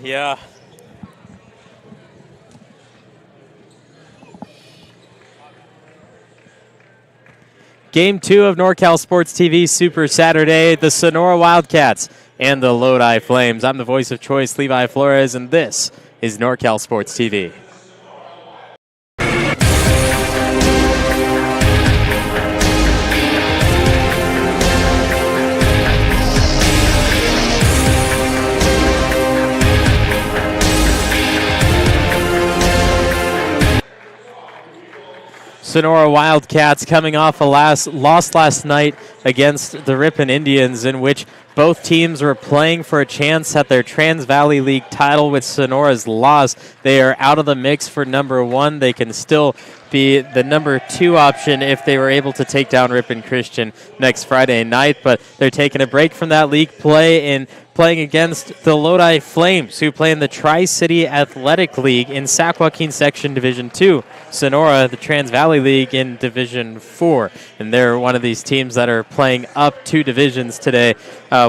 Yeah. Game 2 of NorCal Sports TV Super Saturday, the Sonora Wildcats and the Lodi Flames. I'm the voice of choice, Levi Flores, and this is NorCal Sports TV. Sonora Wildcats coming off a loss last night against the Ripon Indians, in which both teams were playing for a chance at their Trans Valley League title. With Sonora's loss, they are out of the mix for number 1. They can still be the number 2 option if they were able to take down Ripon Christian next Friday night, but they're taking a break from that league play and playing against the Lodi Flames, who play in the Tri-City Athletic League in Sac Joaquin Section Division 2. Sonora, the Trans Valley League, in Division 4. And they're one of these teams that are playing up 2 divisions today.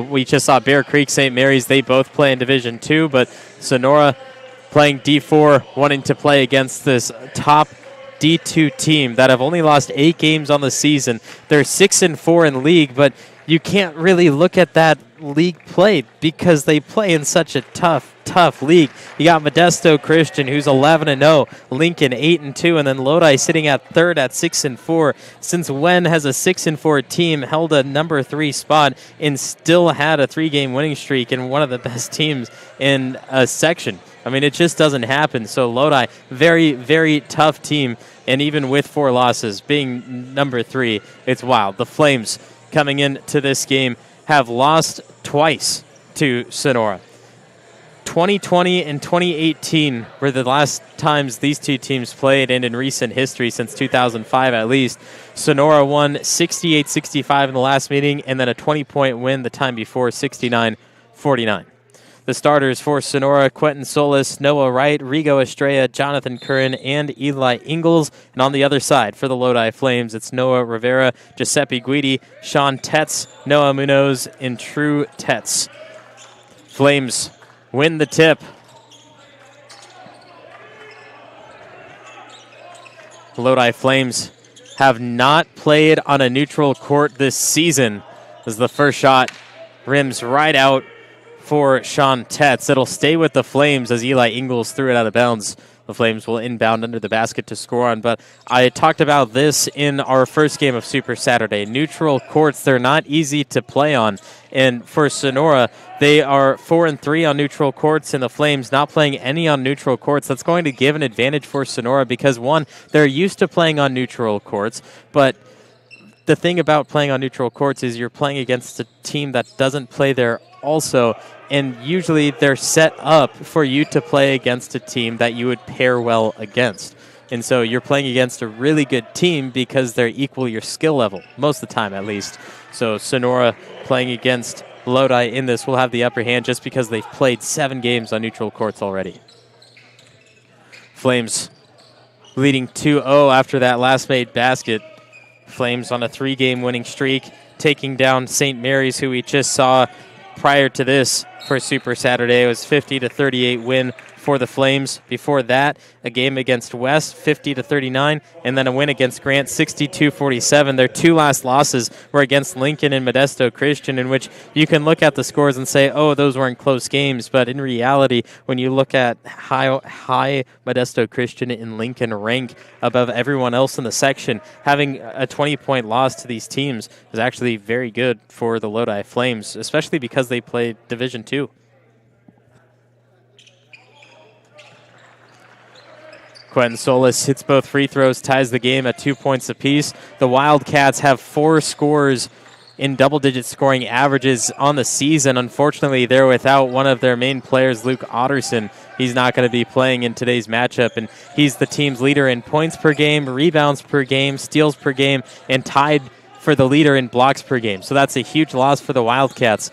We just saw Bear Creek, St. Mary's. They both play in Division 2, but Sonora playing D4, wanting to play against this top D2 team that have only lost 8 games on the season. They're 6-4 in league, but you can't really look at that league play because they play in such a tough league. You got Modesto Christian, who's 11-0, Lincoln 8-2, and then Lodi sitting at 3rd at 6-4. Since when has a 6-4 team held a number 3 spot and still had a 3-game winning streak and one of the best teams in a section? I mean, it just doesn't happen. So Lodi, very, very tough team, and even with 4 losses, being number 3, it's wild. The Flames, coming into this game, have lost twice to Sonora. 2020 and 2018 were the last times these 2 teams played, and in recent history, since 2005 at least. Sonora won 68-65 in the last meeting, and then a 20-point win the time before, 69-49. The starters for Sonora: Quentin Solis, Noah Wright, Rigo Estrella, Jonathan Curran, and Eli Ingalls. And on the other side, for the Lodi Flames, it's Noah Rivera, Giuseppe Guidi, Sean Tetz, Noah Munoz, and True Tetz. Flames win the tip. Lodi Flames have not played on a neutral court this season, as the first shot rims right out for Sean Tetz. It'll stay with the Flames as Eli Ingalls threw it out of bounds. The Flames will inbound under the basket to score on. But I talked about this in our first game of Super Saturday. Neutral courts, they're not easy to play on. And for Sonora, they are 4-3 on neutral courts, and the Flames not playing any on neutral courts. That's going to give an advantage for Sonora because, one, they're used to playing on neutral courts, but the thing about playing on neutral courts is you're playing against a team that doesn't play there also, and usually they're set up for you to play against a team that you would pair well against. And so you're playing against a really good team because they're equal your skill level, most of the time at least. So Sonora playing against Lodi in this will have the upper hand just because they've played 7 games on neutral courts already. Flames leading 2-0 after that last made basket. Flames on a 3-game winning streak, taking down St. Mary's, who we just saw prior to this for Super Saturday. It was 50-38 win for the Flames. Before that, a game against West, 50-39, and then a win against Grant, 62-47. Their 2 last losses were against Lincoln and Modesto Christian, in which you can look at the scores and say, oh, those weren't close games. But in reality, when you look at how high Modesto Christian and Lincoln rank above everyone else in the section, having a 20-point loss to these teams is actually very good for the Lodi Flames, especially because they play Division II. Quentin Solis hits both free throws, ties the game at 2 points apiece. The Wildcats have 4 scores in double-digit scoring averages on the season. Unfortunately, they're without one of their main players, Luke Otterson. He's not going to be playing in today's matchup, and he's the team's leader in points per game, rebounds per game, steals per game, and tied for the leader in blocks per game. So that's a huge loss for the Wildcats.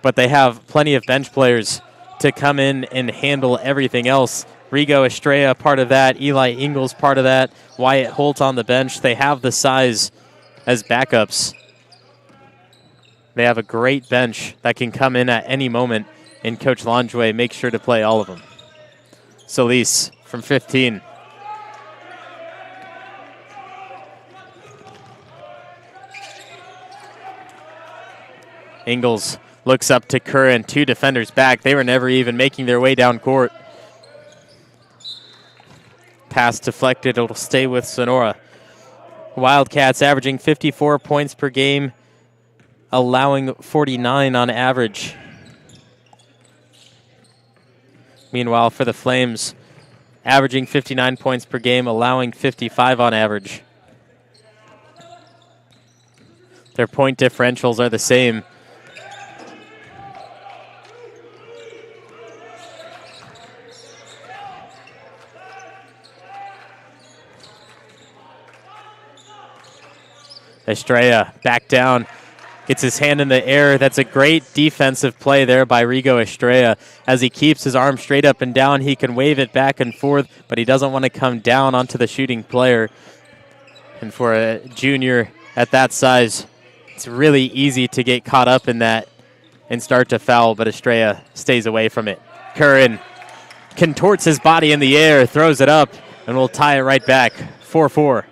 But they have plenty of bench players to come in and handle everything else. Rigo Estrella, part of that. Eli Ingalls, part of that. Wyatt Holt on the bench. They have the size as backups. They have a great bench that can come in at any moment and Coach Lonjue makes sure to play all of them. Solis from 15. Ingles looks up to Curran, 2 defenders back. They were never even making their way down court. Pass deflected, it'll stay with Sonora. Wildcats averaging 54 points per game, allowing 49 on average. Meanwhile, for the Flames, averaging 59 points per game, allowing 55 on average. Their point differentials are the same. Estrella back down, gets his hand in the air. That's a great defensive play there by Rigo Estrella. As he keeps his arm straight up and down, he can wave it back and forth, but he doesn't want to come down onto the shooting player. And for a junior at that size, it's really easy to get caught up in that and start to foul, but Estrella stays away from it. Curran contorts his body in the air, throws it up, and we'll tie it right back, 4-4.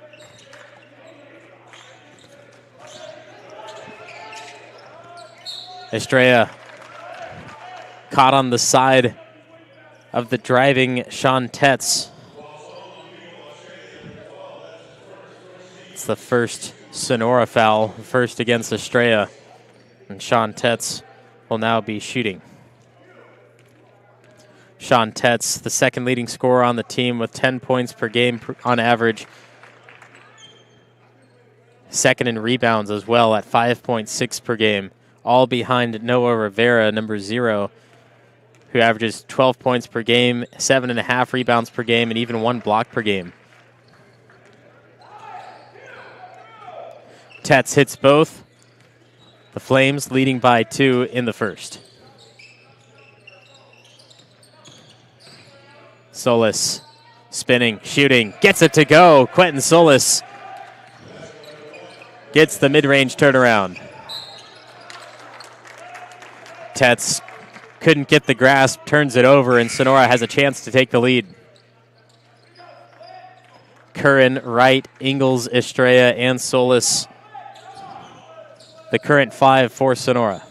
Estrella caught on the side of the driving Sean Tetz. It's the first Sonora foul, first against Estrella. And Sean Tetz will now be shooting. Sean Tetz, the second leading scorer on the team with 10 points per game on average. Second in rebounds as well at 5.6 per game. All behind Noah Rivera, number 0, who averages 12 points per game, 7.5 rebounds per game, and even 1 block per game. Tetz hits both. The Flames leading by 2 in the first. Solis spinning, shooting, gets it to go. Quentin Solis gets the mid-range turnaround. Tetz couldn't get the grasp, turns it over, and Sonora has a chance to take the lead. Curran, Wright, Ingles, Estrella, and Solis, the current 5 for Sonora.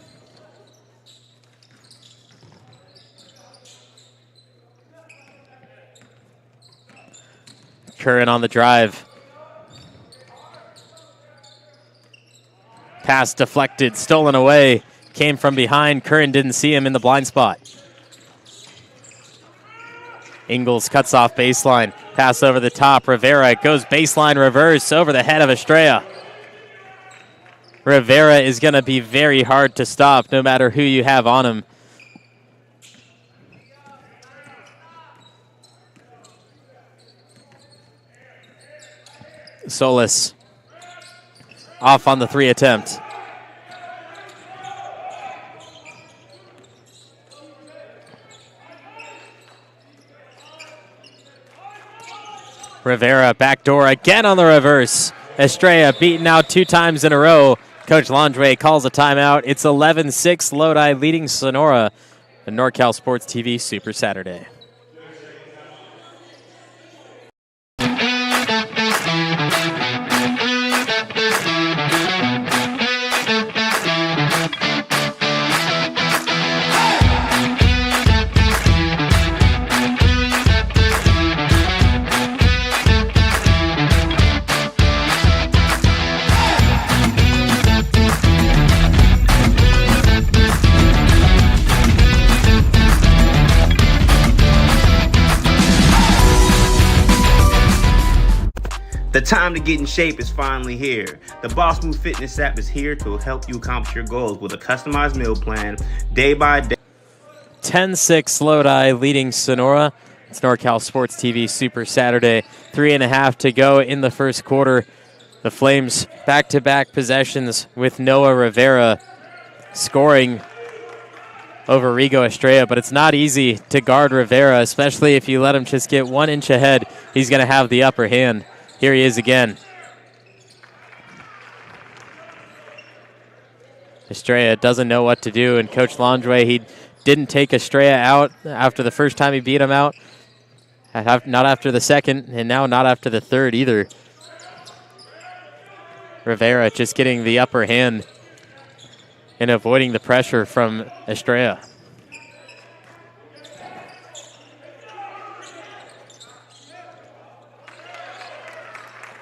Curran on the drive. Pass deflected, stolen away. Came from behind. Curran didn't see him in the blind spot. Ingles cuts off baseline. Pass over the top. Rivera goes baseline reverse over the head of Estrella. Rivera is going to be very hard to stop no matter who you have on him. Solis off on the 3 attempt. Rivera backdoor again on the reverse. Estrella beaten out 2 times in a row. Coach Landre calls a timeout. It's 11-6, Lodi leading Sonora. The NorCal Sports TV Super Saturday. The time to get in shape is finally here. The Boss Move Fitness app is here to help you accomplish your goals with a customized meal plan day by day. 10-6 Lodi leading Sonora. It's NorCal Sports TV Super Saturday. 3.5 to go in the first quarter. The Flames back-to-back possessions with Noah Rivera scoring over Rigo Estrella, but it's not easy to guard Rivera, especially if you let him just get 1 inch ahead. He's going to have the upper hand. Here he is again. Estrella doesn't know what to do, and Coach Landre, he didn't take Estrella out after the first time he beat him out. Not after the second, and now not after the third either. Rivera just getting the upper hand and avoiding the pressure from Estrella.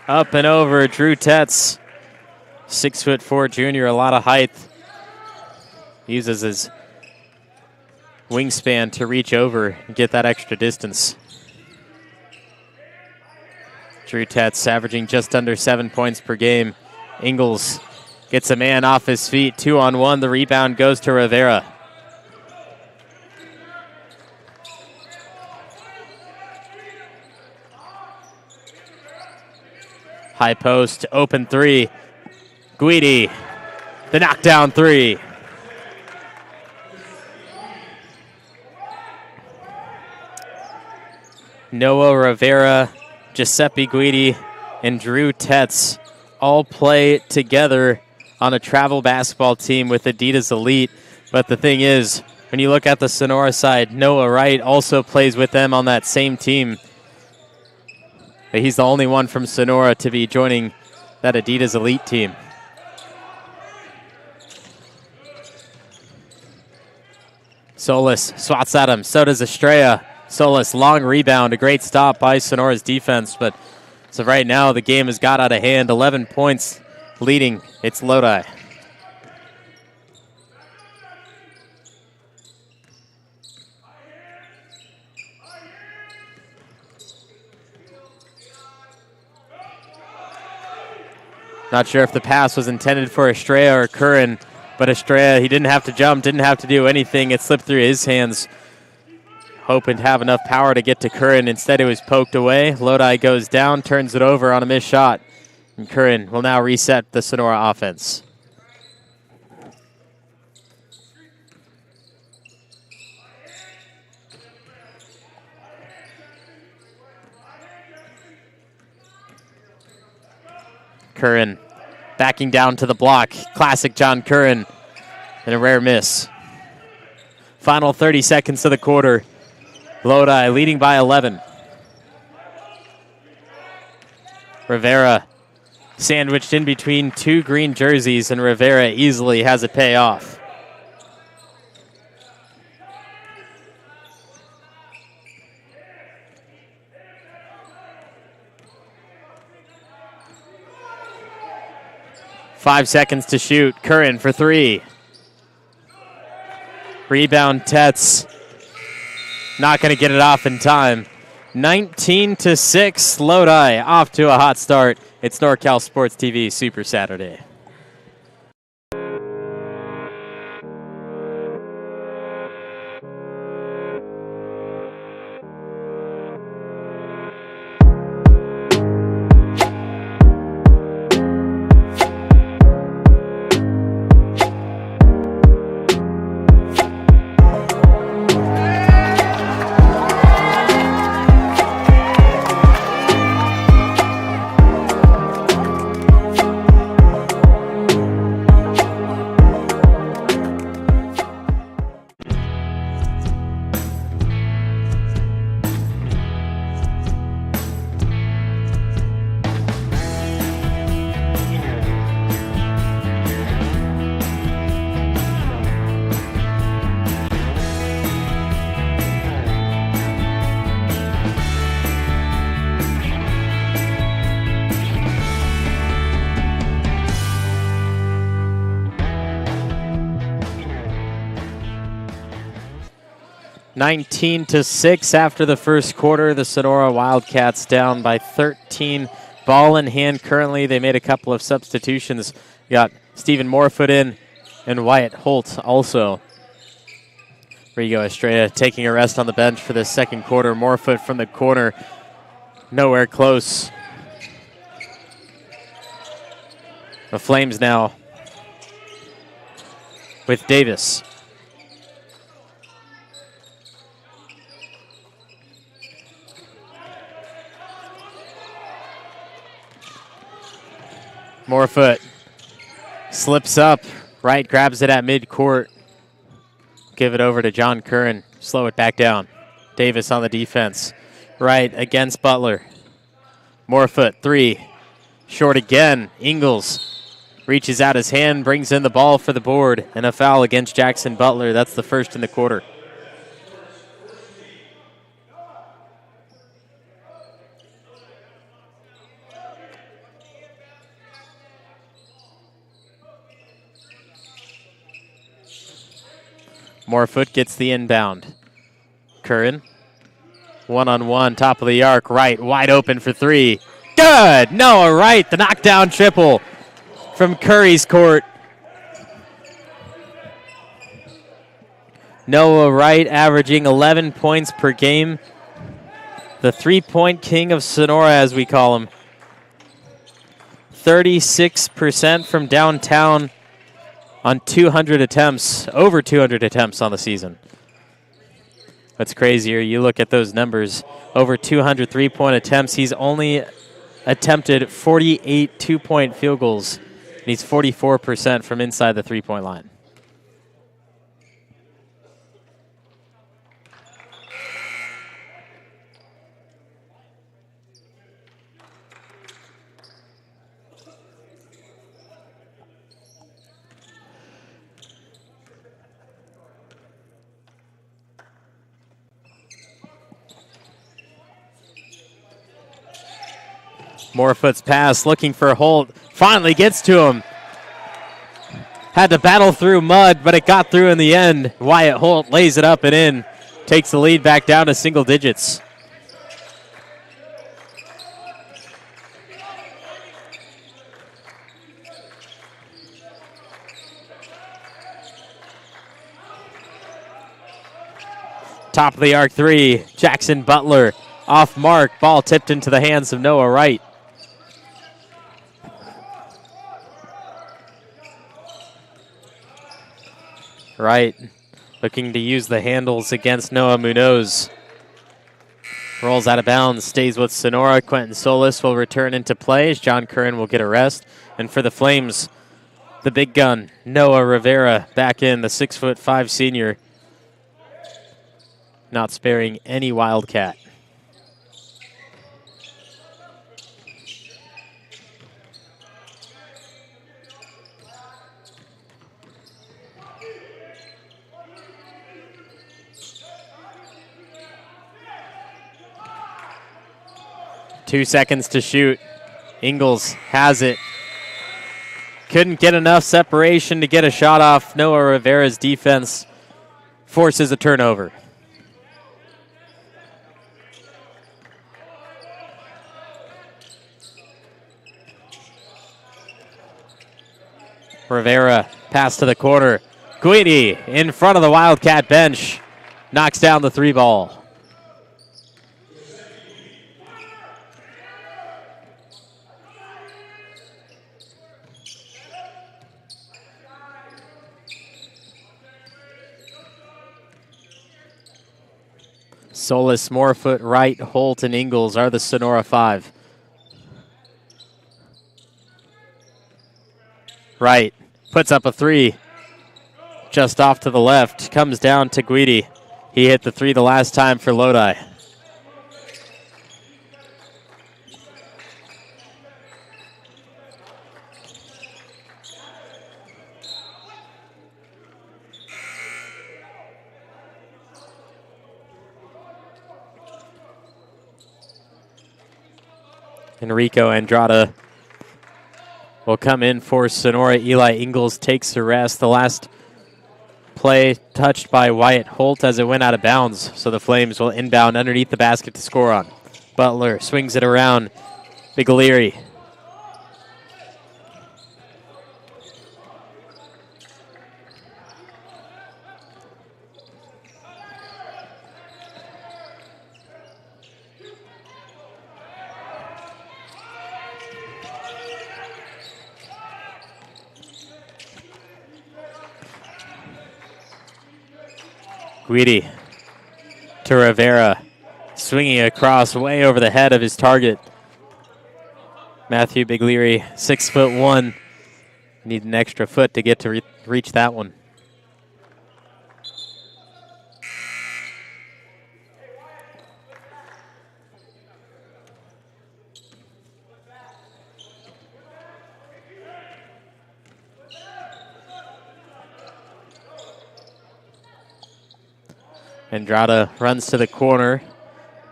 Up and over, Drew Tetz. 6'4" junior, a lot of height. Uses his wingspan to reach over and get that extra distance. Drew Tetz averaging just under 7 points per game. Ingles gets a man off his feet, 2-on-1. The rebound goes to Rivera. High post, open three. Guidi, the knockdown three. Noah Rivera, Giuseppe Guidi, and Drew Tetz all play together on a travel basketball team with Adidas Elite. But the thing is, when you look at the Sonora side, Noah Wright also plays with them on that same team. But he's the only one from Sonora to be joining that Adidas Elite team. Solis swats at him. So does Estrella. Solis, long rebound. A great stop by Sonora's defense. But so right now, the game has got out of hand. 11 points leading. It's Lodi. Not sure if the pass was intended for Estrella or Curran, but Estrella, he didn't have to jump, didn't have to do anything. It slipped through his hands, hoping to have enough power to get to Curran. Instead, it was poked away. Lodi goes down, turns it over on a missed shot. And Curran will now reset the Sonora offense. Curran backing down to the block. Classic John Curran. And a rare miss. Final 30 seconds of the quarter. Lodi leading by 11. Rivera sandwiched in between two green jerseys, and Rivera easily has it pay off. Five seconds to shoot. Curran for three. Rebound, Tetz. Not going to get it off in time. 19-6, Lodi off to a hot start. It's NorCal Sports TV Super Saturday. (19-6) after the first quarter. The Sonora Wildcats down by 13. Ball in hand currently. They made a couple of substitutions. Got Stephen Morefoot in and Wyatt Holt also. Rigo Estrella taking a rest on the bench for the second quarter. Morefoot from the corner. Nowhere close. The Flames now with Davis. Morefoot slips up. Wright grabs it at midcourt. give it over to John Curran. Slow it back down. Davis on the defense. Right against Butler. Morefoot, 3. Short again. Ingles reaches out his hand, brings in the ball for the board, and a foul against Jackson Butler. That's the first in the quarter. Morefoot gets the inbound. Curran, one-on-one, top of the arc, right, wide open for 3. Good! Noah Wright, the knockdown triple from Curry's court. Noah Wright averaging 11 points per game. The three-point king of Sonora, as we call him. 36% from downtown on 200 attempts, over 200 attempts on the season. What's crazier, you look at those numbers, over 200 three-point attempts. He's only attempted 48 two-point field goals, and he's 44% from inside the three-point line. Morefoot's pass, looking for Holt. Finally gets to him. Had to battle through mud, but it got through in the end. Wyatt Holt lays it up and in. Takes the lead back down to single digits. Top of the arc 3. Jackson Butler off mark. Ball tipped into the hands of Noah Wright. Wright looking to use the handles against Noah Munoz. Rolls out of bounds, stays with Sonora. Quentin Solis will return into play as John Curran will get a rest. And for the Flames, the big gun, Noah Rivera, back in, the 6'5" senior. Not sparing any Wildcat. Two seconds to shoot. Ingles has it. Couldn't get enough separation to get a shot off. Noah Rivera's defense forces a turnover. Rivera, pass to the corner. Guidi in front of the Wildcat bench. Knocks down the 3 ball. Solis, Morefoot, Wright, Holt, and Ingles are the Sonora 5. Wright puts up a 3. Just off to the left. Comes down to Guidi. He hit the 3 the last time for Lodi. Enrico Andrada will come in for Sonora. Eli Ingles takes the rest. The last play touched by Wyatt Holt as it went out of bounds. So the Flames will inbound underneath the basket to score on. Butler swings it around. Biglieri. Guidi to Rivera, swinging across way over the head of his target. Matthew Biglieri, 6'1". Need an extra foot to get to reach that one. Andrada runs to the corner.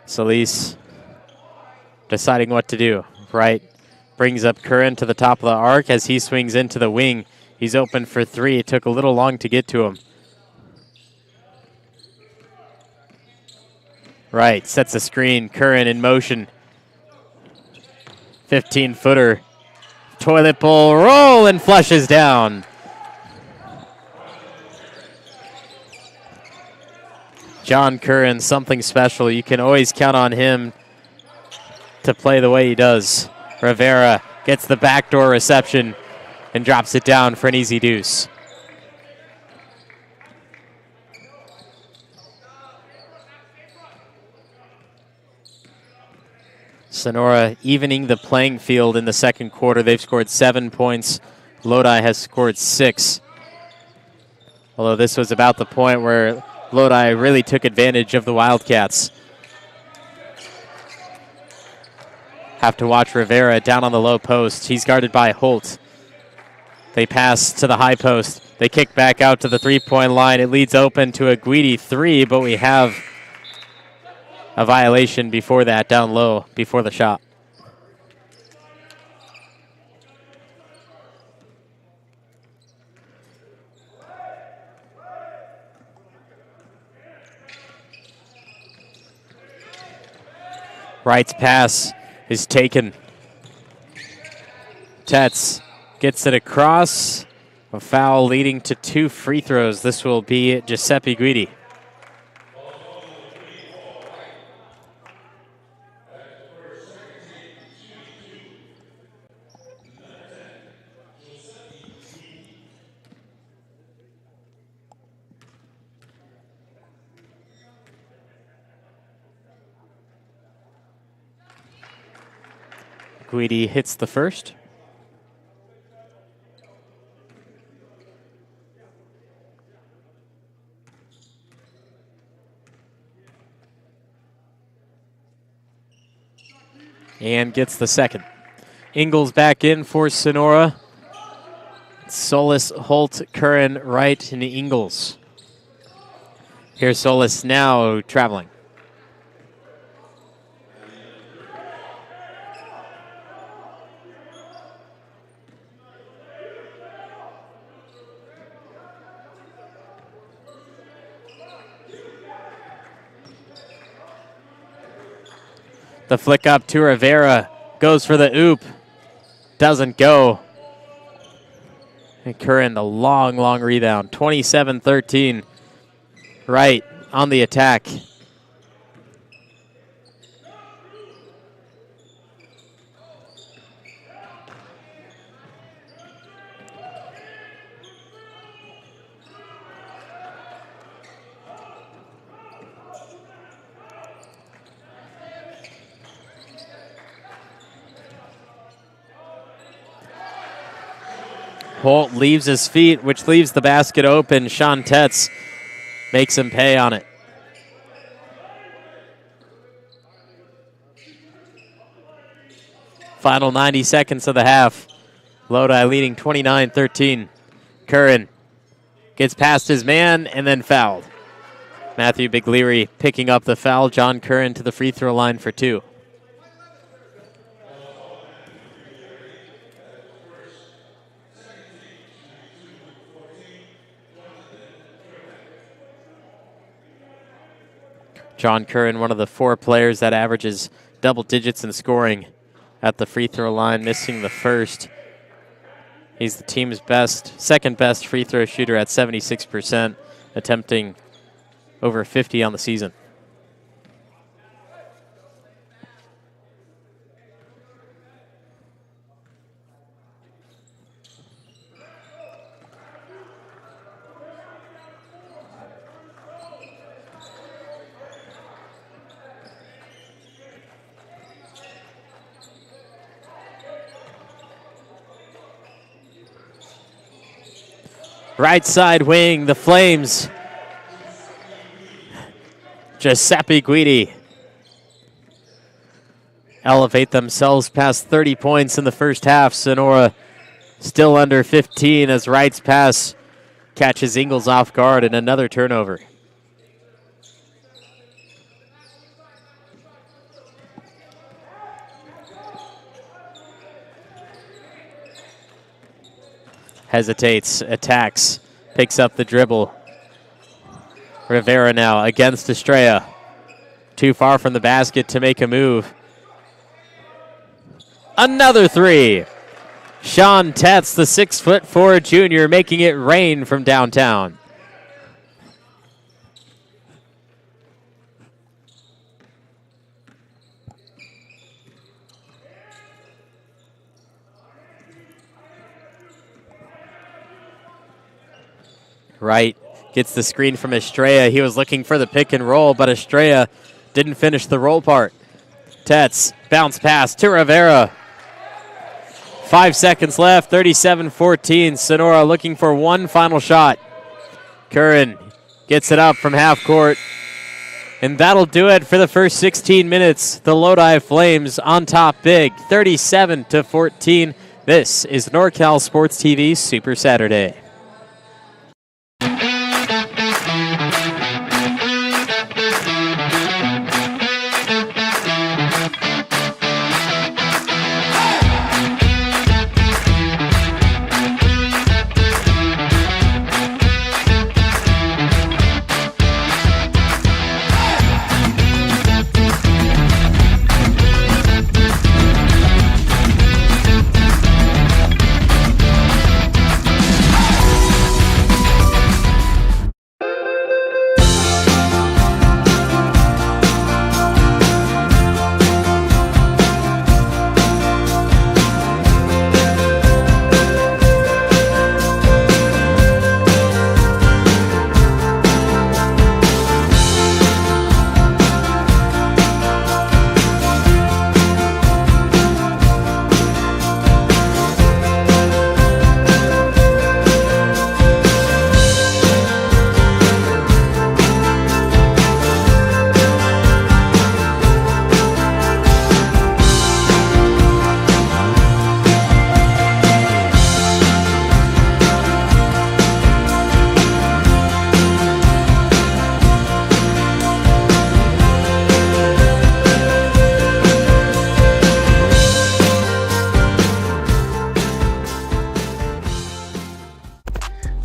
Solis deciding what to do. Wright brings up Curran to the top of the arc as he swings into the wing. He's open for three. It took a little long to get to him. Wright sets a screen. Curran in motion. 15-footer. Toilet bowl roll and flushes down. John Curran, something special. You can always count on him to play the way he does. Rivera gets the backdoor reception and drops it down for an easy deuce. Sonora evening the playing field in the second quarter. They've scored 7 points. Lodi has scored 6. Although this was about the point where Lodi really took advantage of the Wildcats. Have to watch Rivera down on the low post. He's guarded by Holt. They pass to the high post. They kick back out to the three-point line. It leads open to a Guidi three, but we have a violation before that, down low, before the shot. Wright's pass is taken. Tetz gets it across. A foul leading to 2 free throws. This will be Giuseppe Guidi. Guidi hits the first. And gets the second. Ingles back in for Sonora. Solis, Holt, Curran, Wright, and Ingles. Here's Solis now traveling. The flick up to Rivera. Goes for the oop. Doesn't go. And Curran, the long, long rebound. 27-13. Wright on the attack. Holt leaves his feet, which leaves the basket open. Sean Tetz makes him pay on it. Final 90 seconds of the half. Lodi leading 29-13. Curran gets past his man and then fouled. Matthew Biglieri picking up the foul. John Curran to the free throw line for 2. John Curran, one of the 4 players that averages double digits in scoring at the free throw line, missing the first. He's the team's second best free throw shooter at 76%, attempting over 50 on the season. Right side wing, the Flames. Giuseppe Guidi elevate themselves past 30 points in the first half. Sonora still under 15 as Wright's pass catches Ingles off guard and another turnover. hesitates, attacks, picks up the dribble. Rivera now against Estrella. Too far from the basket to make a move. Another three. Sean Tetz, the 6'4" junior, making it rain from downtown. Wright gets the screen from Estrella. He was looking for the pick and roll, but Estrella didn't finish the roll part. Tetz, bounce pass to Rivera. 5 seconds left, 37-14. Sonora looking for one final shot. Curran gets it up from half court. And that'll do it for the first 16 minutes. The Lodi Flames on top big, 37-14. This is NorCal Sports TV Super Saturday.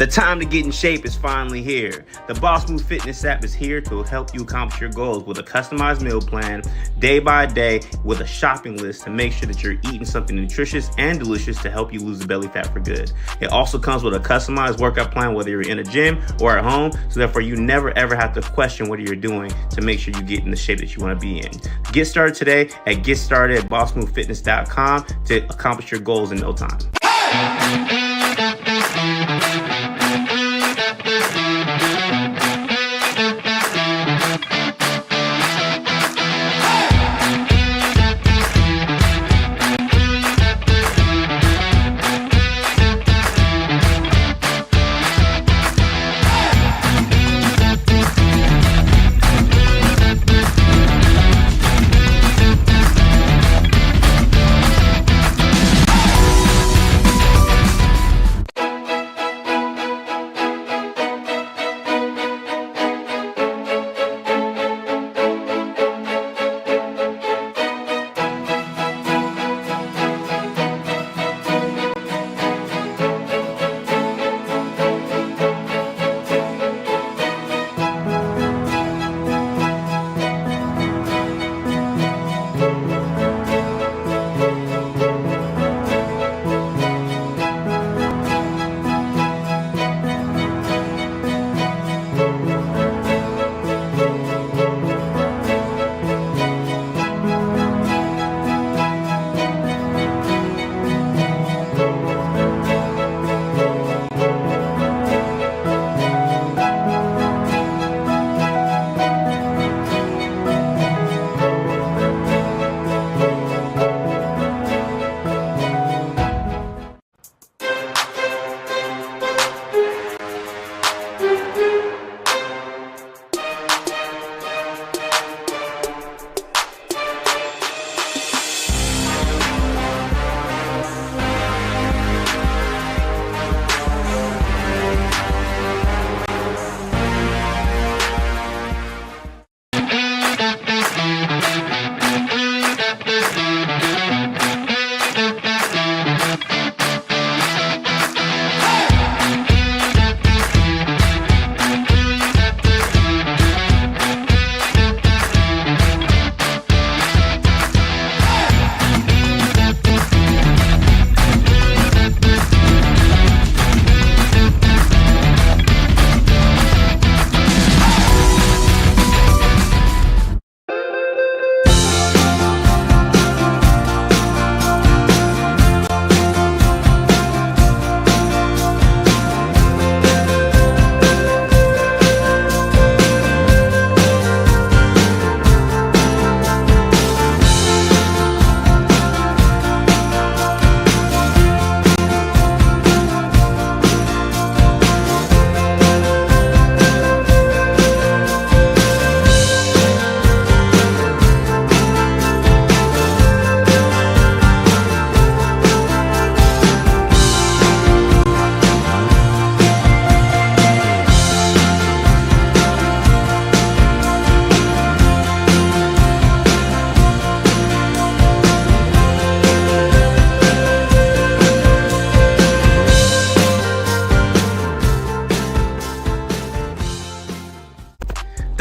The time to get in shape is finally here. The Boss Move Fitness app is here to help you accomplish your goals with a customized meal plan, day by day, with a shopping list to make sure that you're eating something nutritious and delicious to help you lose the belly fat for good. It also comes with a customized workout plan, whether you're in a gym or at home, so therefore you never ever have to question what you're doing to make sure you get in the shape that you want to be in. Get started today at GetStartedAtBossMoveFitness.com to accomplish your goals in no time.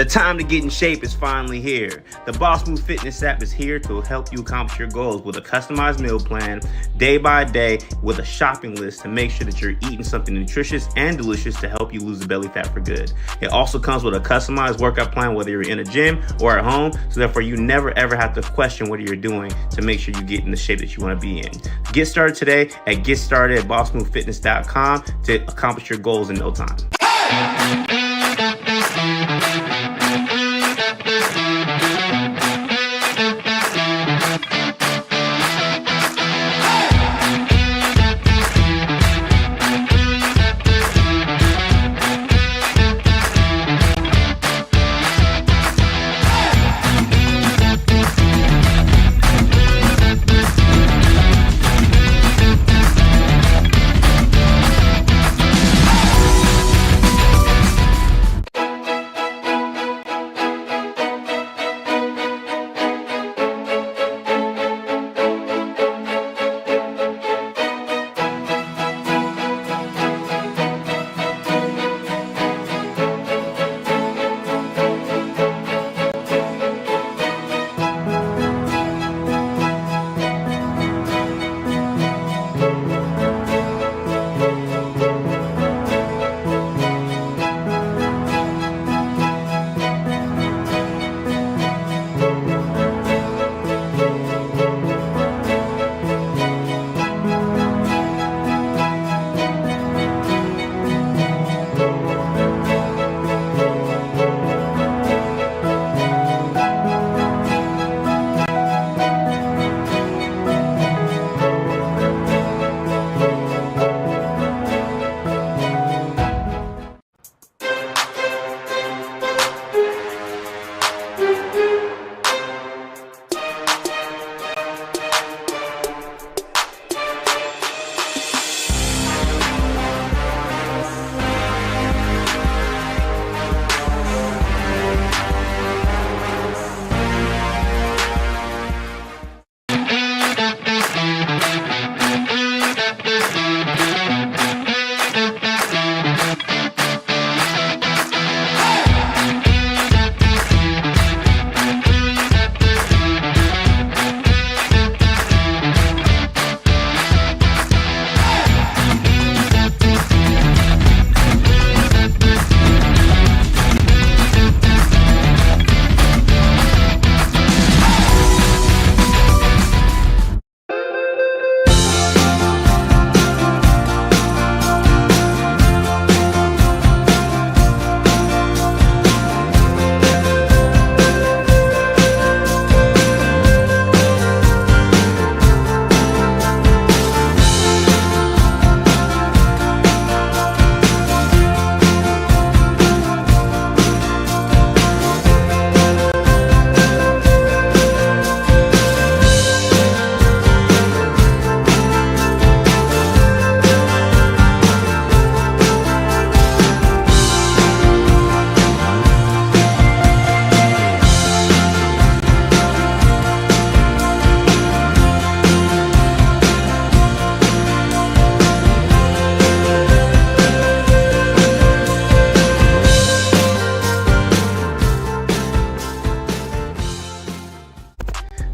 The time to get in shape is finally here. The Boss Move Fitness app is here to help you accomplish your goals with a customized meal plan, day by day, with a shopping list to make sure that you're eating something nutritious and delicious to help you lose the belly fat for good. It also comes with a customized workout plan, whether you're in a gym or at home, so therefore you never ever have to question what you're doing to make sure you get in the shape that you want to be in. Get started today at GetStartedAtBossMoveFitness.com to accomplish your goals in no time.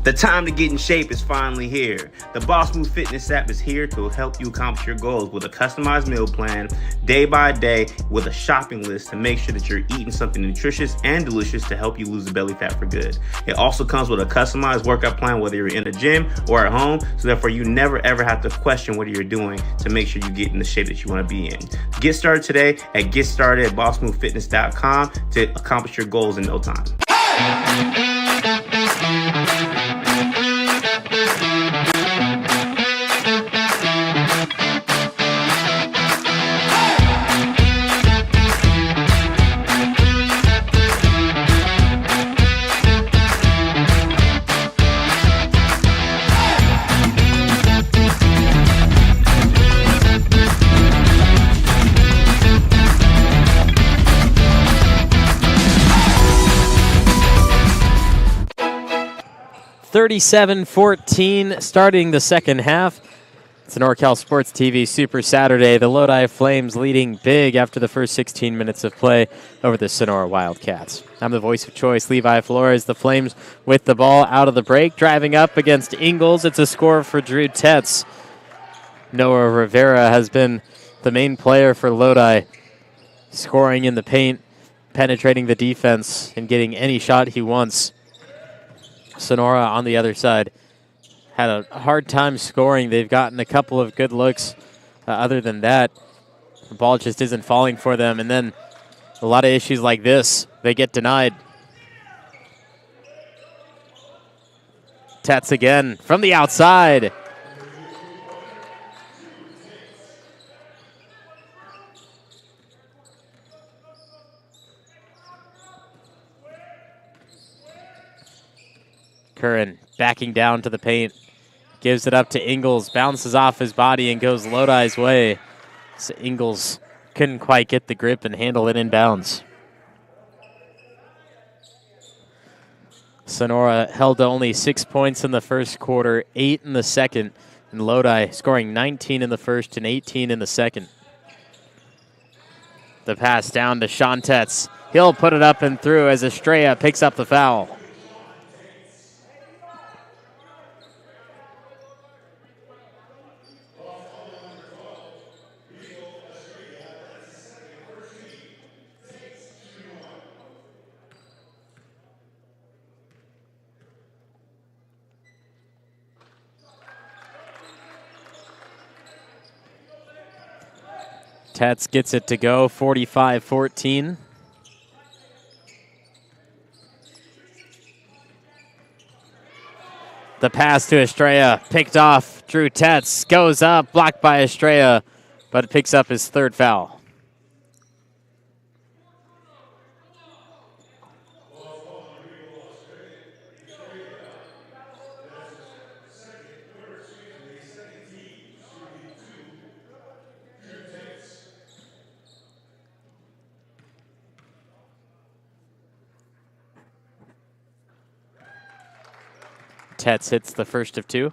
The time to get in shape is finally here. The Boss Move Fitness app is here to help you accomplish your goals with a customized meal plan, day by day, with a shopping list to make sure that you're eating something nutritious and delicious to help you lose the belly fat for good. It also comes with a customized workout plan, whether you're in a gym or at home, so therefore you never ever have to question what you're doing to make sure you get in the shape that you want to be in. Get started today at GetStartedAtBossMoveFitness.com to accomplish your goals in no time. 37-14 starting the second half. It's a NorCal Sports TV Super Saturday. The Lodi Flames leading big after the first 16 minutes of play over the Sonora Wildcats. I'm the voice of choice, Levi Flores. The Flames with the ball out of the break, driving up against Ingles. It's a score for Drew Tetz. Noah Rivera has been the main player for Lodi, scoring in the paint, penetrating the defense, and getting any shot he wants. Sonora on the other side had a hard time scoring. They've gotten a couple of good looks. Other than that, the ball just isn't falling for them. And then a lot of issues like this, they get denied. Tetz again from the outside. Curran backing down to the paint. Gives it up to Ingles, bounces off his body and goes Lodi's way. So Ingles couldn't quite get the grip and handle it inbounds. Sonora held to only 6 points in the first quarter, 8 in the second, and Lodi scoring 19 in the first and 18 in the second. The pass down to Sean Tetz. He'll put it up and through as Estrella picks up the foul. Tetz gets it to go, 45-14. The pass to Estrella, picked off. Drew Tetz goes up, blocked by Estrella, but it picks up his third foul. Tetz hits the first of two.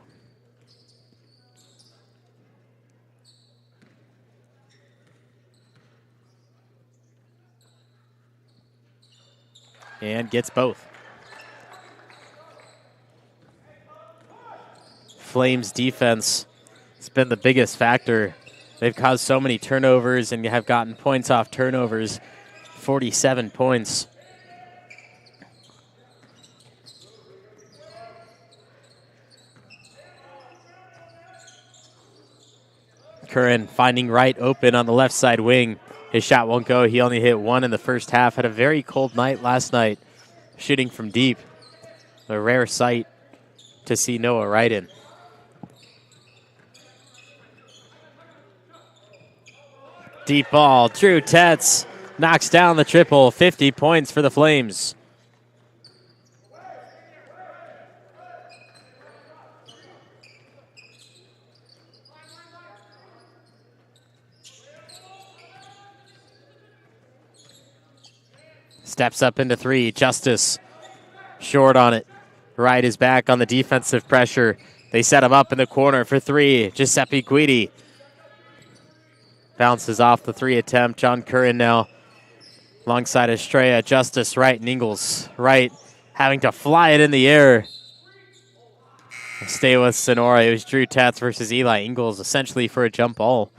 And gets both. Flames defense has been the biggest factor. They've caused so many turnovers and have gotten points off turnovers, 47 points. Curran finding Wright open on the left side wing. His shot won't go. He only hit one in the first half. Had a very cold night last night, shooting from deep. A rare sight to see Noah Wright in. Deep ball. Drew Tetz knocks down the triple. 50 points for the Flames. Steps up into three. Justice short on it. Wright is back on the defensive pressure. They set him up in the corner for three. Giuseppe Guidi bounces off the three attempt. John Curran now alongside Estrella. Justice, Wright, and Ingles. Wright having to fly it in the air. Stay with Sonora. It was Drew Tetz versus Eli Ingles essentially for a jump ball.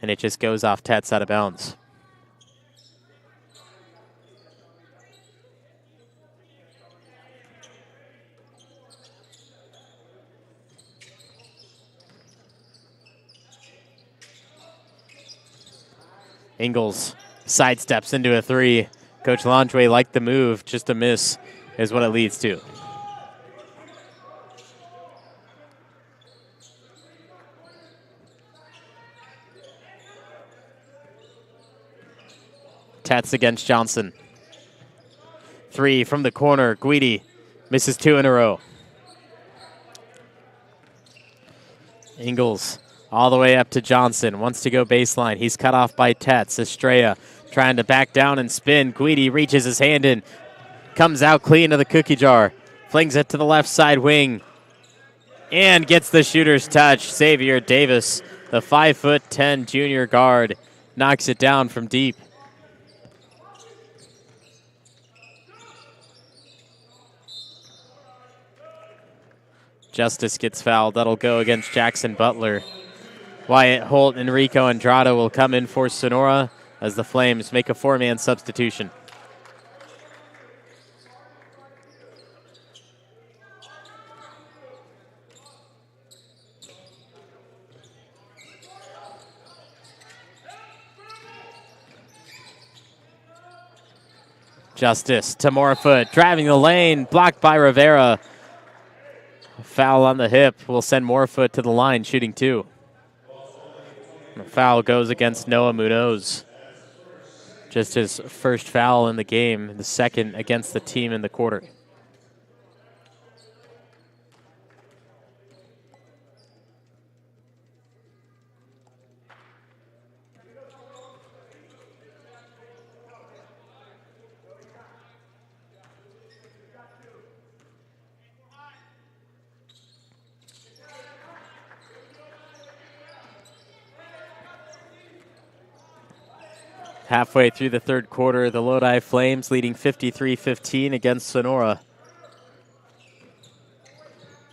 And it just goes off Tetz out of bounds. Ingles sidesteps into a three. Coach Landry liked the move, just a miss is what it leads to. Tetz against Johnson. Three from the corner. Guidi misses two in a row. Ingles all the way up to Johnson. Wants to go baseline. He's cut off by Tetz. Estrella trying to back down and spin. Guidi reaches his hand in. Comes out clean to the cookie jar. Flings it to the left side wing. and gets the shooter's touch. Xavier Davis, the 5'10" junior guard, knocks it down from deep. Justice gets fouled. That'll go against Jackson Butler. Wyatt Holt and Rico Andrada will come in for Sonora as the Flames make a 4-man substitution. Justice to Morefoot, driving the lane, blocked by Rivera. Foul on the hip will send Morefoot to the line, shooting 2. The foul goes against Noah Munoz. Just his first foul in the game, the second against the team in the quarter. Halfway through the third quarter, the Lodi Flames leading 53-15 against Sonora.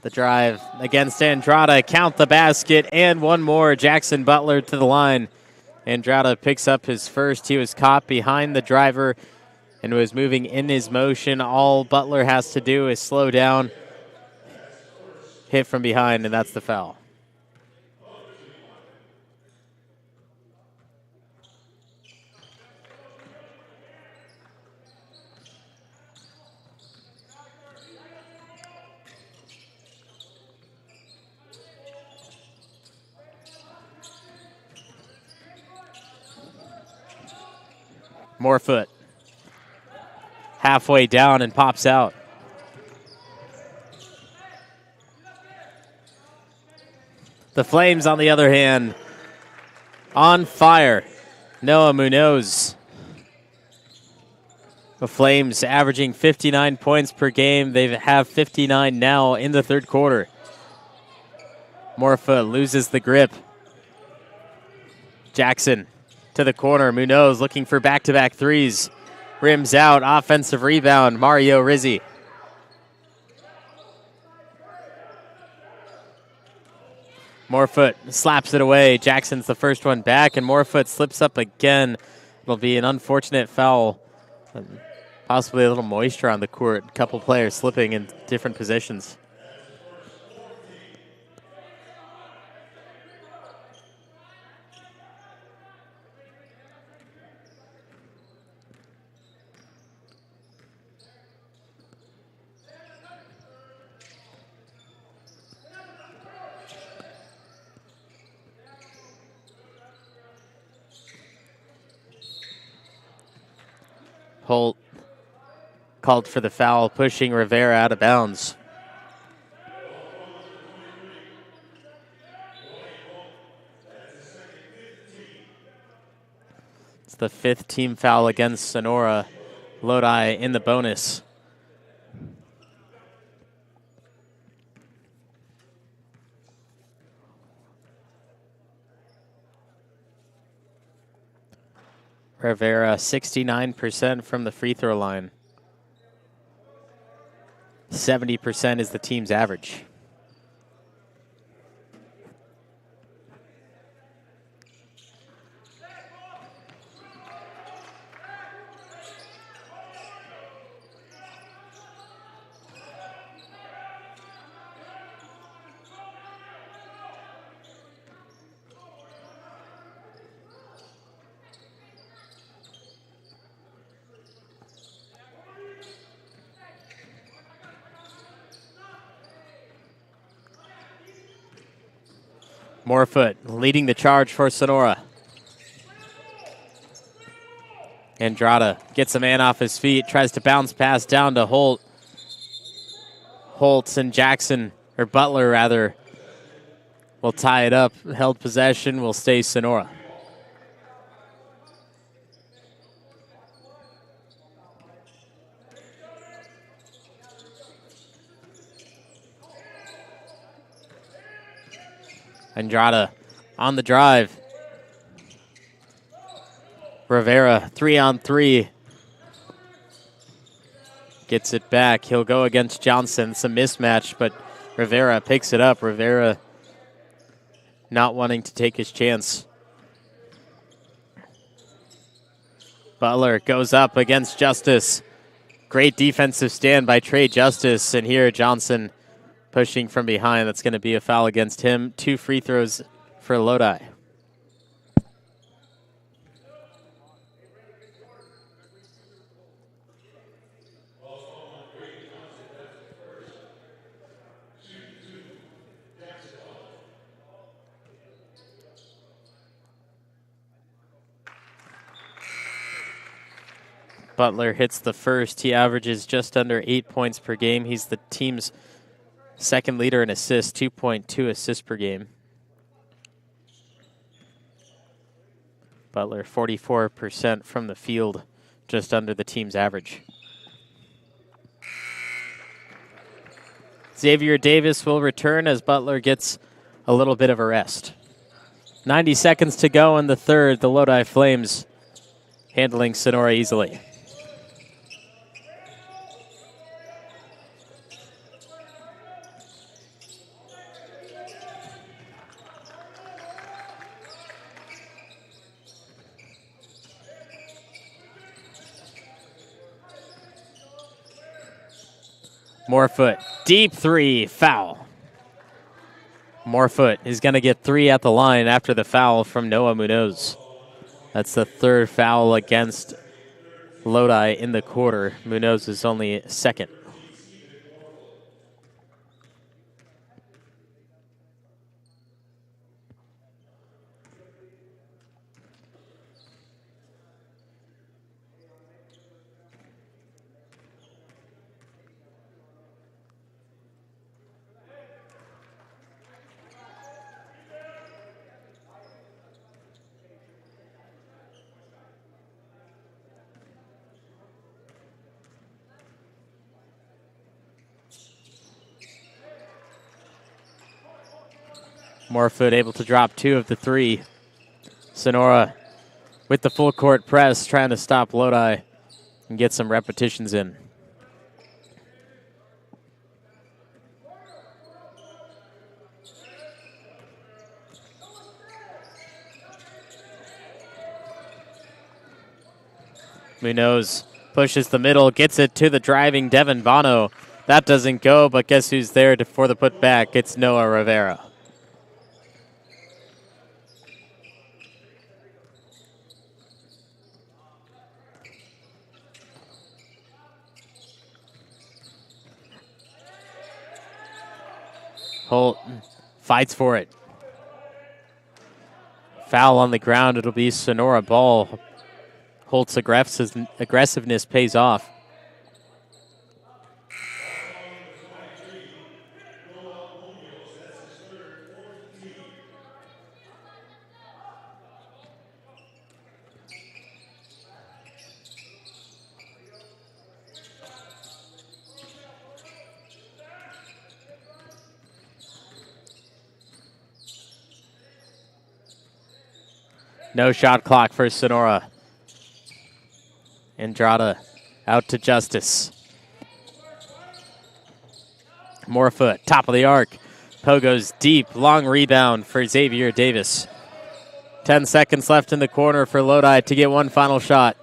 The drive against Andrada, count the basket, and one more. Jackson Butler to the line. Andrada picks up his first. He was caught behind the driver and was moving in his motion. All Butler has to do is slow down, hit from behind, and that's the foul. Morefoot halfway down and pops out. The Flames, on the other hand, on fire. Noah Munoz. The Flames averaging 59 points per game. They have 59 now in the third quarter. Morefoot loses the grip. Jackson to the corner. Munoz looking for back-to-back threes. Rims out. Offensive rebound. Mario Rizzi. Morefoot slaps it away. Jackson's the first one back, and Morefoot slips up again. It'll be an unfortunate foul. Possibly a little moisture on the court. A couple players slipping in different positions. Holt called for the foul, pushing Rivera out of bounds. It's the 5th team foul against Sonora. Lodi in the bonus. Rivera, 69% from the free throw line. 70% is the team's average. Morefoot leading the charge for Sonora. Andrada gets a man off his feet, tries to bounce pass down to Holt. Holtz and Jackson, or Butler rather, will tie it up. Held possession will stay Sonora. Andrada on the drive. Rivera 3-on-3. Gets it back. He'll go against Johnson. It's a mismatch, but Rivera picks it up. Rivera not wanting to take his chance. Butler goes up against Justice. Great defensive stand by Trey Justice. And here Johnson pushing from behind. That's going to be a foul against him. 2 free throws for Lodi. Butler hits the first. He averages just under 8 points per game. He's the team's second leader in assists, 2.2 assists per game. Butler 44% from the field, just under the team's average. Xavier Davis will return as Butler gets a little bit of a rest. 90 seconds to go in the third. The Lodi Flames handling Sonora easily. Morefoot, deep three, foul. Morefoot is going to get 3 at the line after the foul from Noah Munoz. That's the third foul against Lodi in the quarter. Munoz is only second. Morefoot able to drop 2 of the 3. Sonora with the full court press, trying to stop Lodi and get some repetitions in. Munoz pushes the middle, gets it to the driving Devin Bono. That doesn't go, but guess who's there for the putback? It's Noah Rivera. Holt fights for it. Foul on the ground. It'll be Sonora ball. Holt's aggressiveness pays off. No shot clock for Sonora. Andrada out to Justice. Morefoot, top of the arc. Pogo's deep, long rebound for Xavier Davis. 10 seconds left in the corner for Lodi to get one final shot.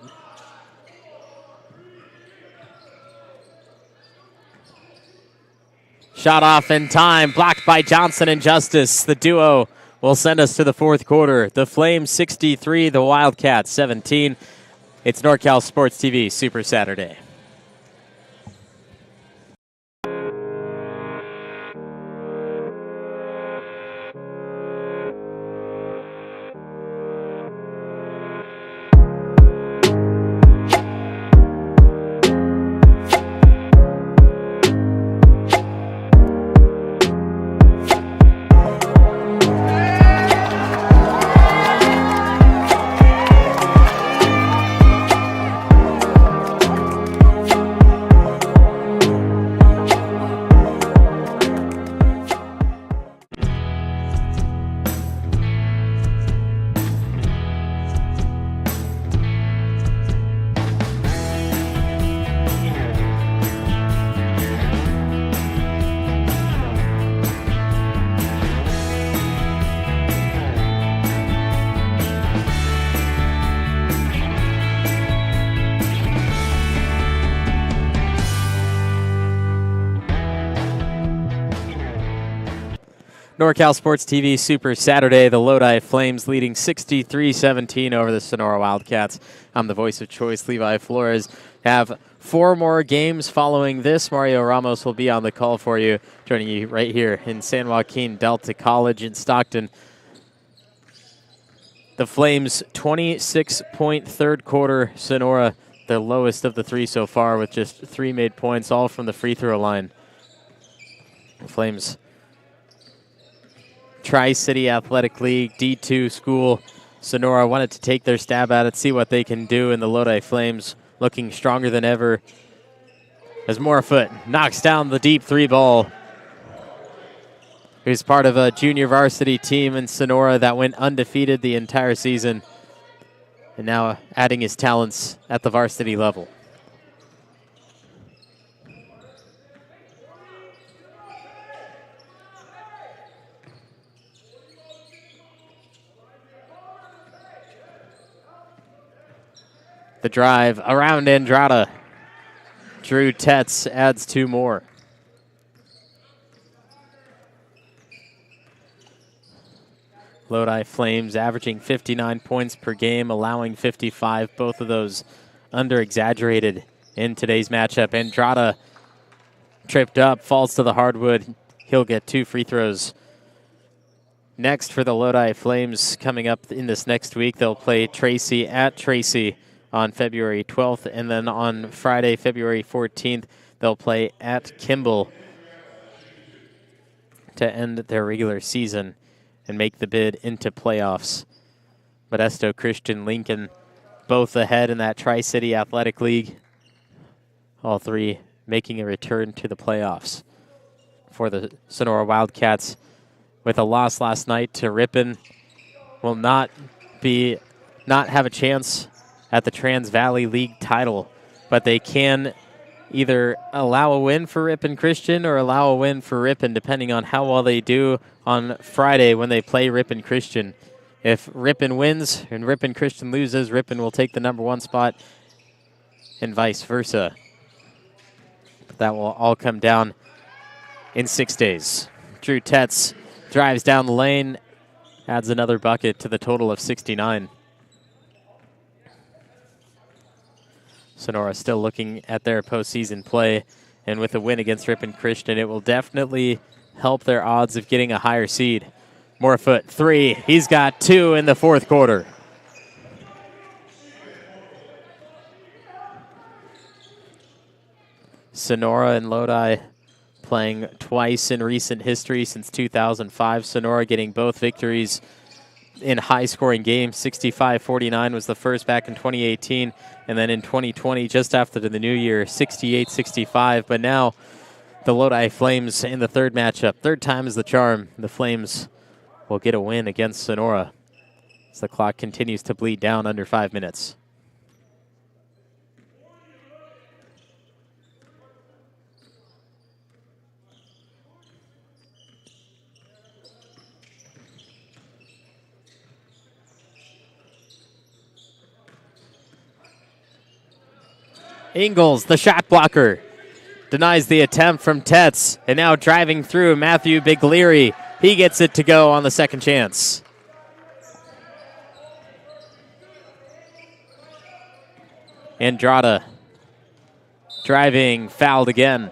Shot off in time, blocked by Johnson and Justice. The duo will send us to the fourth quarter. The Flames 63, the Wildcats 17. It's NorCal Sports TV Super Saturday. NorCal Sports TV Super Saturday, the Lodi Flames leading 63-17 over the Sonora Wildcats. I'm the voice of choice, Levi Flores. Have 4 more games following this. Mario Ramos will be on the call for you, joining you right here in San Joaquin Delta College in Stockton. The Flames 26-point third quarter. Sonora, the lowest of the 3 so far, with just 3 made points, all from the free throw line. The Flames Tri-City Athletic League, D2 school. Sonora wanted to take their stab at it, see what they can do, and the Lodi Flames looking stronger than ever. As Morefoot knocks down the deep 3 ball. He's part of a junior varsity team in Sonora that went undefeated the entire season, and now adding his talents at the varsity level. The drive around Andrada. Drew Tetz adds 2 more. Lodi Flames averaging 59 points per game, allowing 55. Both of those under-exaggerated in today's matchup. Andrada tripped up, falls to the hardwood. He'll get 2 free throws. Next for the Lodi Flames coming up in this next week, they'll play Tracy at Tracy on February 12th, and then on Friday, February 14th, they'll play at Kimball to end their regular season and make the bid into playoffs. Modesto Christian, Lincoln, both ahead in that Tri-City Athletic League. All 3 making a return to the playoffs. For the Sonora Wildcats, with a loss last night to Ripon, will not have a chance at the Trans Valley League title, but they can either allow a win for Ripon Christian or allow a win for Ripon, depending on how well they do on Friday when they play Ripon Christian. If Ripon wins and Ripon Christian loses, Ripon will take the number 1 spot and vice versa. But that will all come down in 6 days. Drew Tetz drives down the lane, adds another bucket to the total of 69. Sonora still looking at their postseason play, and with a win against Ripon Christian, it will definitely help their odds of getting a higher seed. Morefoot, 3. He's got 2 in the 4th quarter. Sonora and Lodi playing twice in recent history since 2005. Sonora getting both victories in high-scoring games. 65-49 was the first back in 2018, and then in 2020, just after the new year, 68-65. But now the Lodi Flames in the 3rd matchup. 3rd time is the charm. The Flames will get a win against Sonora as the clock continues to bleed down under 5 minutes. Ingles, the shot blocker, denies the attempt from Tetz, and now driving through Matthew Biglieri. He gets it to go on the second chance. Andrada driving, fouled again.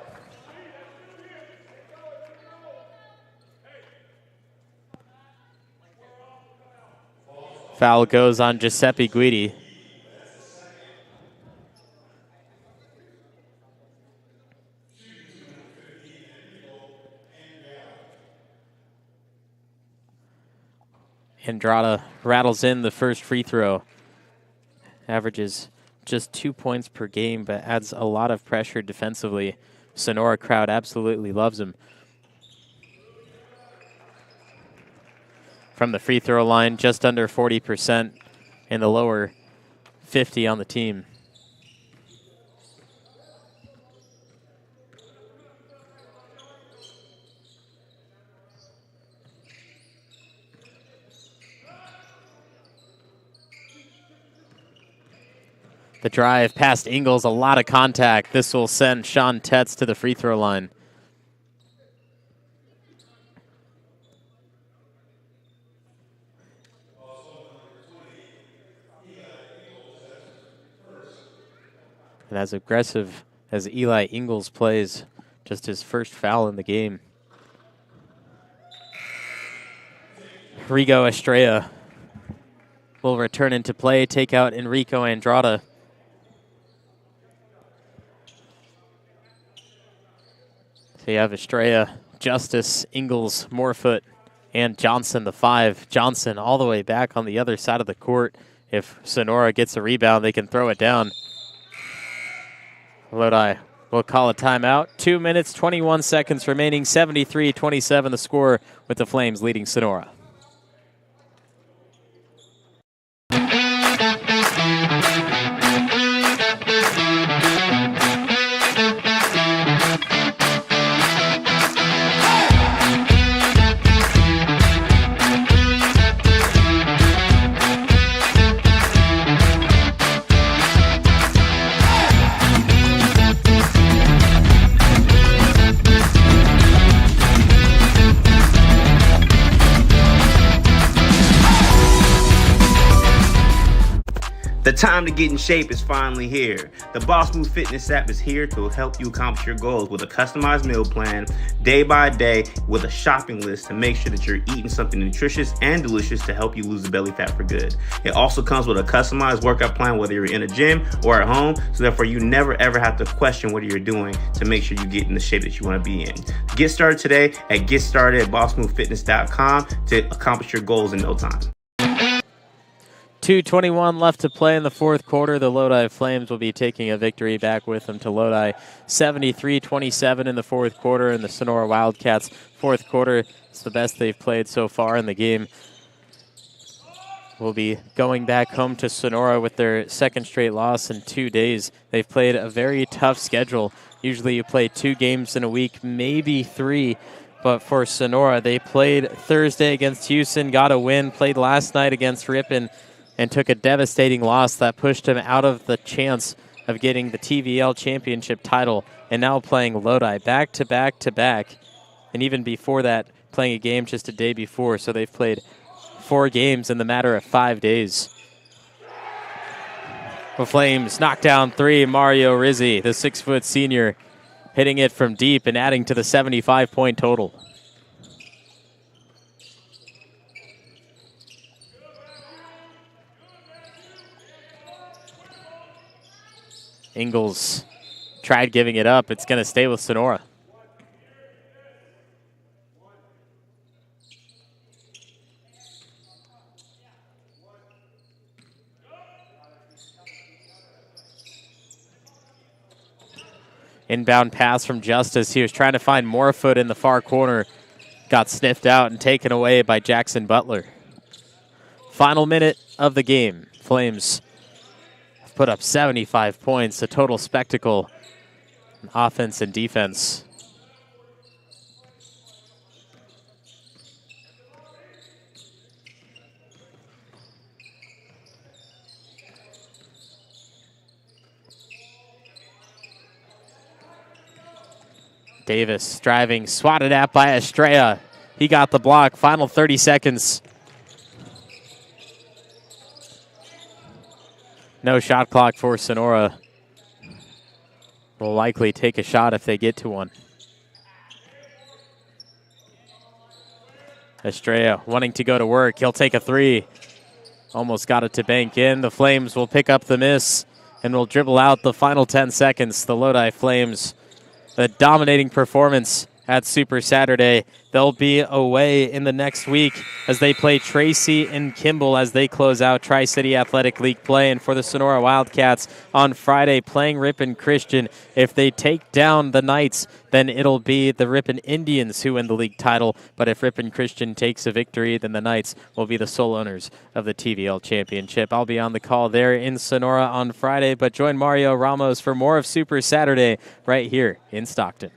Foul goes on Giuseppe Guidi. Andrada rattles in the first free throw. Averages just 2 points per game, but adds a lot of pressure defensively. Sonora crowd absolutely loves him. From the free throw line, just under 40% and the lower 50 on the team. The drive past Ingles, a lot of contact. This will send Sean Tetz to the free throw line. And as aggressive as Eli Ingles plays, just his first foul in the game. Rigo Estrella will return into play, take out Enrico Andrada. So you have Estrella, Justice, Ingles, Morefoot, and Johnson, the 5. Johnson all the way back on the other side of the court. If Sonora gets a rebound, they can throw it down. Lodi will call a timeout. 2 minutes, 21 seconds remaining. 73-27 the score, with the Flames leading Sonora. The time to get in shape is finally here. The Boss Move Fitness app is here to help you accomplish your goals with a customized meal plan, day by day, with a shopping list to make sure that you're eating something nutritious and delicious to help you lose the belly fat for good. It also comes with a customized workout plan, whether you're in a gym or at home, so therefore you never ever have to question what you're doing to make sure you get in the shape that you want to be in. Get started today at GetStarted@BossMoveFitness.com to accomplish your goals in no time. 2:21 left to play in the fourth quarter. The Lodi Flames will be taking a victory back with them to Lodi. 73-27 in the fourth quarter, and the Sonora Wildcats' fourth quarter is the best they've played so far in the game. Will be going back home to Sonora with their second straight loss in 2 days. They've played a very tough schedule. Usually you play 2 games in a week, maybe 3. But for Sonora, they played Thursday against Houston, got a win, played last night against Ripon, and took a devastating loss that pushed him out of the chance of getting the TVL championship title, and now playing Lodi back to back to back. And even before that, playing a game just a day before. So they've played 4 games in the matter of 5 days. The Flames knock down 3. Mario Rizzi, the 6-foot senior, hitting it from deep and adding to the 75-point total. Ingles tried giving it up. It's going to stay with Sonora. Inbound pass from Justice. He was trying to find Morefoot in the far corner. Got sniffed out and taken away by Jackson Butler. Final minute of the game. Flames put up 75 points, a total spectacle, offense and defense. Davis driving, swatted at by Estrella. He got the block. Final 30 seconds. No shot clock for Sonora. Will likely take a shot if they get to one. Estrella wanting to go to work. He'll take a 3. Almost got it to bank in. The Flames will pick up the miss and will dribble out the final 10 seconds. The Lodi Flames, the dominating performance at Super Saturday. They'll be away in the next week as they play Tracy and Kimball as they close out Tri-City Athletic League play. And for the Sonora Wildcats on Friday, playing Ripon Christian. If they take down the Knights, then it'll be the Ripon Indians who win the league title. But if Ripon Christian takes a victory, then the Knights will be the sole owners of the TVL championship. I'll be on the call there in Sonora on Friday, but join Mario Ramos for more of Super Saturday right here in Stockton.